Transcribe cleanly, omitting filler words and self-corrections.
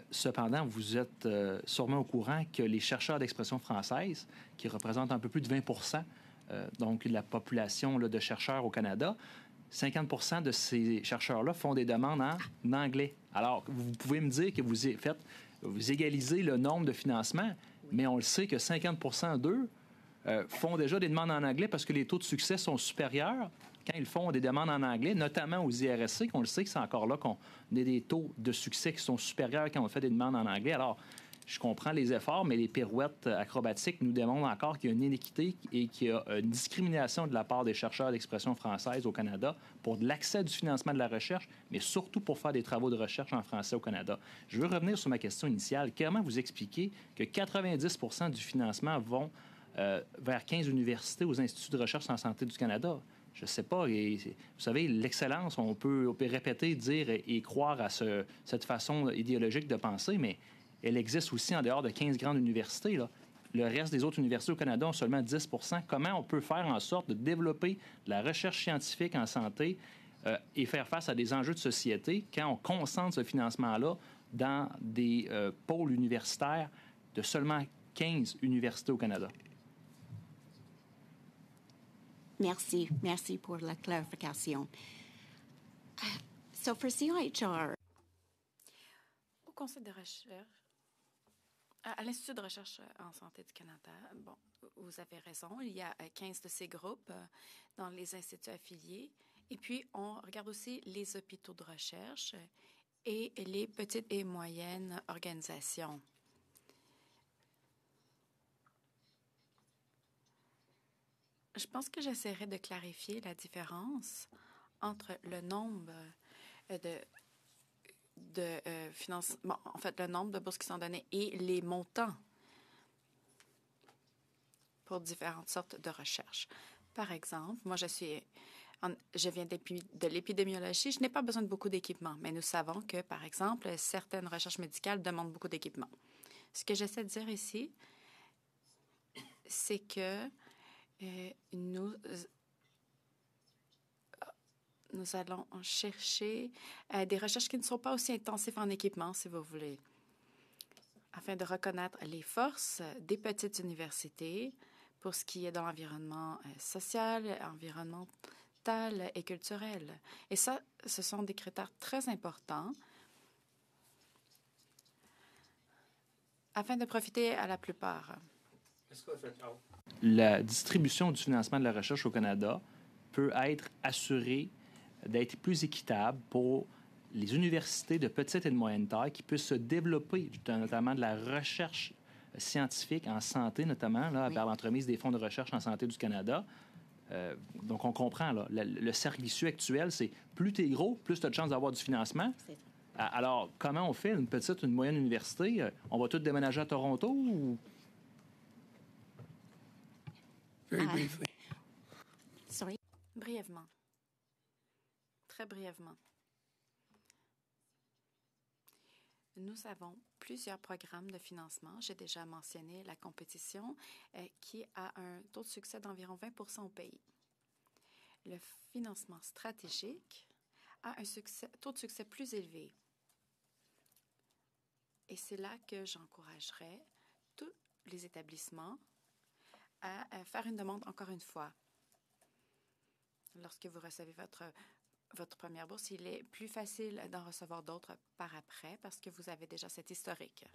Cependant, vous êtes sûrement au courant que les chercheurs d'expression française, qui représentent un peu plus de 20 donc de la population là, de chercheurs au Canada, 50 de ces chercheurs-là font des demandes en anglais. Alors, vous pouvez me dire que vous égalisez le nombre de financements, mais on le sait que 50 d'eux font déjà des demandes en anglais parce que les taux de succès sont supérieurs quand ils font des demandes en anglais, notamment aux IRSC, qu'on le sait que c'est encore là qu'on a des taux de succès qui sont supérieurs quand on fait des demandes en anglais. Alors, je comprends les efforts, mais les pirouettes acrobatiques nous démontrent encore qu'il y a une inéquité et qu'il y a une discrimination de la part des chercheurs d'expression française au Canada pour l'accès du financement de la recherche, mais surtout pour faire des travaux de recherche en français au Canada. Je veux revenir sur ma question initiale. Comment vous expliquez que 90 du financement vont vers 15 universités aux instituts de recherche en santé du Canada? Je ne sais pas. Et, vous savez, l'excellence, on peut répéter, dire et croire à cette façon idéologique de penser, mais elle existe aussi en dehors de 15 grandes universités, là. Le reste des autres universités au Canada ont seulement 10 Comment on peut faire en sorte de développer de la recherche scientifique en santé et faire face à des enjeux de société quand on concentre ce financement-là dans des pôles universitaires de seulement 15 universités au Canada? Merci. Merci pour la clarification. So for CIHR... Au Conseil de recherche, à l'Institut de recherche en santé du Canada, bon, vous avez raison, il y a 15 de ces groupes dans les instituts affiliés. Et puis, on regarde aussi les hôpitaux de recherche et les petites et moyennes organisations. Je pense que j'essaierai de clarifier la différence entre le nombre de financement, en fait, le nombre de bourses qui sont données et les montants pour différentes sortes de recherches. Par exemple, moi, je viens de l'épidémiologie. Je n'ai pas besoin de beaucoup d'équipements, mais nous savons que, par exemple, certaines recherches médicales demandent beaucoup d'équipements. Ce que j'essaie de dire ici, c'est que nous allons chercher des recherches qui ne sont pas aussi intensives en équipement, si vous voulez, afin de reconnaître les forces des petites universités pour ce qui est de l'environnement social, environnemental et culturel. Et ça, ce sont des critères très importants afin de profiter à la plupart. La distribution du financement de la recherche au Canada peut être assurée d'être plus équitable pour les universités de petite et de moyenne taille qui puissent se développer, notamment de la recherche scientifique en santé, notamment là, par l'entremise des fonds de recherche en santé du Canada. Donc, on comprend, là, le cercle vicieux actuel, c'est plus tu es gros, plus tu as de chances d'avoir du financement. Alors, comment on fait une petite, une moyenne université? On va tous déménager à Toronto ou... Very briefly. Sorry. Brièvement. Très brièvement. Nous avons plusieurs programmes de financement. J'ai déjà mentionné la compétition qui a un taux de succès d'environ 20 au pays. Le financement stratégique a un taux de succès plus élevé. Et c'est là que j'encouragerais tous les établissements à faire une demande encore une fois. Lorsque vous recevez votre première bourse, il est plus facile d'en recevoir d'autres par après parce que vous avez déjà cet historique.